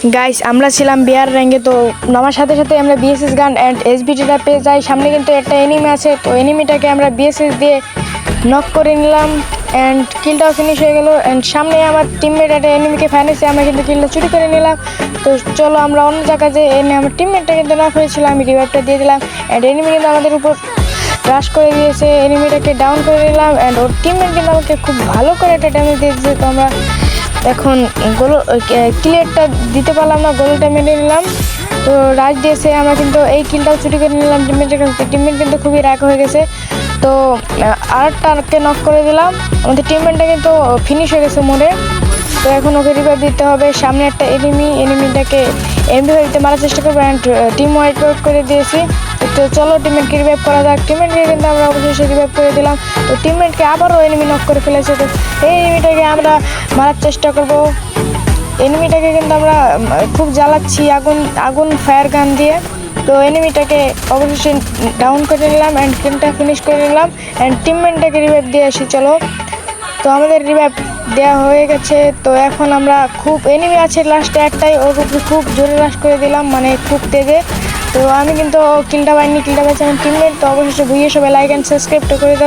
Guys আমরা ছিলাম BR র্যাঙ্কে, তো নামার সাথে সাথে আমরা বিএসএস গান অ্যান্ড এসবিটিটা পেয়ে যাই। সামনে কিন্তু একটা এনিমি আছে, তো এনিমিটাকে আমরা বিএসএস দিয়ে নক করে নিলাম অ্যান্ড কিলটাও ফিনিশ হয়ে গেল। অ্যান্ড সামনে আমার টিমমেট একটা এনিমিকে ফাইনেছে, আমরা কিন্তু কিলটা চুরি করে নিলাম। তো চলো আমরা অন্য জায়গায় যে আমার টিমমেটটা কিন্তু নক হয়েছিল, আমি রিভাইভটা দিয়ে দিলাম অ্যান্ড এনিমি কিন্তু আমাদের উপর রাশ করে দিয়েছে। এনিমিটাকে ডাউন করে নিলাম অ্যান্ড ওর টিমমেট কিন্তু আমাকে খুব ভালো করে একটা ড্যামেজ দিয়ে দিয়েছে। তো আমরা এখন গোল ক্লিয়ারটা দিতে পারলাম না, গোলটা মেরে নিলাম। তো রাশ দিয়েছে, আমরা কিন্তু এই কিলটাও চুরি করে নিলাম টিমমেটের কাছে। টিমমেট কিন্তু খুবই রাগ হয়ে গেছে, তো আরেকটাকে নক করে দিলাম। আমাদের টিমমেটটা কিন্তু ফিনিশ হয়ে গেছে মোড়ে। তো এখন ওকে রিভাইভ দিতে হবে। সামনে একটা এনিমিটাকে এমভি মারার চেষ্টা করবো অ্যান্ড টিম ওয়াইপ আউট করে দিয়েছি। তো চলো টিমমেটকে রিভাইভ করা যাক। টিমমেটকে কিন্তু আমরা অবশেষে রিভাইভ করে দিলাম। তো টিমমেটকে আবারও এনিমি নক করে ফেলেছে। তো এই এনিমিটাকে আমরা মারার চেষ্টা করব। এনিমিটাকে কিন্তু আমরা খুব জ্বালাচ্ছি আগুন ফায়ার গান দিয়ে। তো এনিমিটাকে অবশেষে ডাউন করে নিলাম অ্যান্ড কিলটা ফিনিশ করে নিলাম অ্যান্ড টিমমেটটাকে রিভাইভ দিয়ে আসি। চলো, তো আমাদের রিভাইভ দেওয়া হয়ে গেছে। তো এখন আমরা খুব এনিমি আছে লাস্টে একটাই, ওর উপরে খুব জোরে রাশ করে দিলাম, মানে খুব তেজে। তো আমি কিন্তু কিলটা পাইনি, কিলটা পাইছি আমার টিমমেট। তো অবশেষে বুঝিয়ে সবাই লাইক অ্যান্ড সাবস্ক্রাইবটা করে দাও।